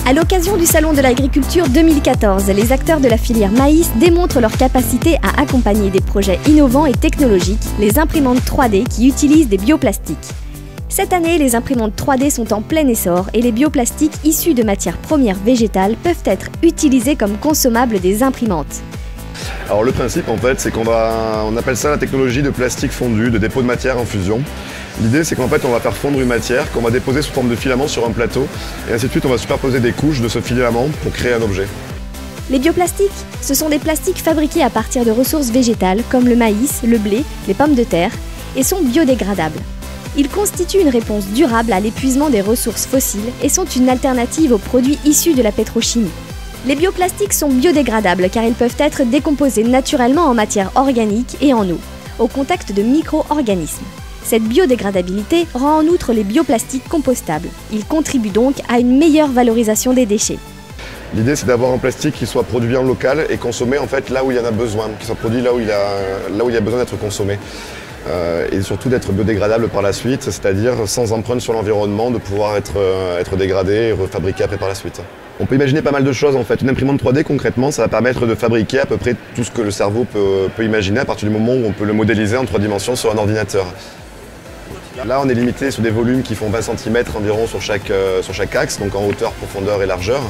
À l'occasion du Salon de l'Agriculture 2014, les acteurs de la filière maïs démontrent leur capacité à accompagner des projets innovants et technologiques, les imprimantes 3D qui utilisent des bioplastiques. Cette année, les imprimantes 3D sont en plein essor et les bioplastiques issus de matières premières végétales peuvent être utilisés comme consommables des imprimantes. Alors le principe en fait c'est on appelle ça la technologie de plastique fondu, de dépôt de matière en fusion. L'idée c'est qu'en fait on va faire fondre une matière qu'on va déposer sous forme de filament sur un plateau et ainsi de suite on va superposer des couches de ce filament pour créer un objet. Les bioplastiques, ce sont des plastiques fabriqués à partir de ressources végétales comme le maïs, le blé, les pommes de terre et sont biodégradables. Ils constituent une réponse durable à l'épuisement des ressources fossiles et sont une alternative aux produits issus de la pétrochimie. Les bioplastiques sont biodégradables car ils peuvent être décomposés naturellement en matière organique et en eau, au contact de micro-organismes. Cette biodégradabilité rend en outre les bioplastiques compostables. Ils contribuent donc à une meilleure valorisation des déchets. L'idée c'est d'avoir un plastique qui soit produit en local et consommé en fait là où il y en a besoin, qui soit produit là où il y a besoin d'être consommé. Et surtout d'être biodégradable par la suite, c'est-à-dire sans empreinte sur l'environnement, de pouvoir être dégradé et refabriqué après par la suite. On peut imaginer pas mal de choses en fait. Une imprimante 3D concrètement, ça va permettre de fabriquer à peu près tout ce que le cerveau peut imaginer à partir du moment où on peut le modéliser en 3 dimensions sur un ordinateur. Là on est limité sur des volumes qui font 20 cm environ sur chaque axe, donc en hauteur, profondeur et largeur.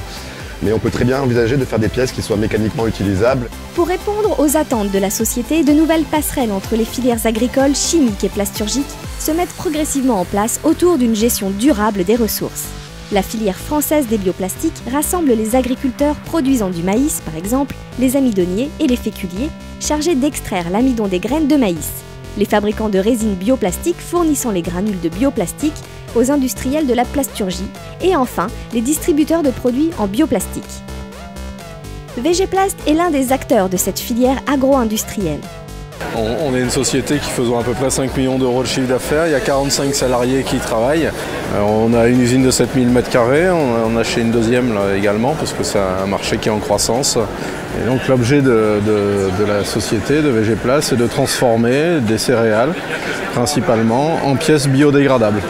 Mais on peut très bien envisager de faire des pièces qui soient mécaniquement utilisables. Pour répondre aux attentes de la société, de nouvelles passerelles entre les filières agricoles, chimiques et plasturgiques se mettent progressivement en place autour d'une gestion durable des ressources. La filière française des bioplastiques rassemble les agriculteurs produisant du maïs, par exemple, les amidonniers et les féculiers, chargés d'extraire l'amidon des graines de maïs. Les fabricants de résine bioplastique fournissant les granules de bioplastique aux industriels de la plasturgie et enfin les distributeurs de produits en bioplastique. VG-Plast est l'un des acteurs de cette filière agro-industrielle. On est une société qui faisons à peu près 5 millions d'euros de chiffre d'affaires, il y a 45 salariés qui travaillent. On a une usine de 7000 m², on a acheté une deuxième là, également parce que c'est un marché qui est en croissance. Et donc l'objet de la société de VG-Plast c'est de transformer des céréales principalement en pièces biodégradables.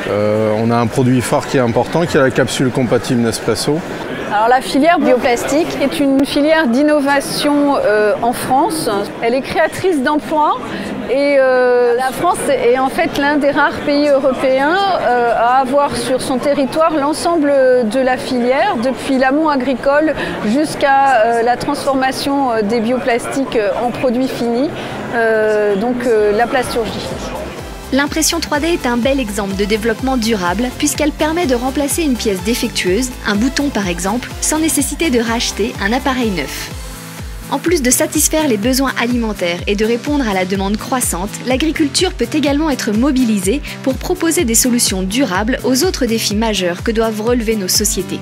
On a un produit phare qui est important qui est la capsule compatible Nespresso. Alors la filière bioplastique est une filière d'innovation en France. Elle est créatrice d'emplois et la France est en fait l'un des rares pays européens à avoir sur son territoire l'ensemble de la filière, depuis l'amont agricole jusqu'à la transformation des bioplastiques en produits finis, donc la plasturgie. L'impression 3D est un bel exemple de développement durable puisqu'elle permet de remplacer une pièce défectueuse, un bouton par exemple, sans nécessiter de racheter un appareil neuf. En plus de satisfaire les besoins alimentaires et de répondre à la demande croissante, l'agriculture peut également être mobilisée pour proposer des solutions durables aux autres défis majeurs que doivent relever nos sociétés.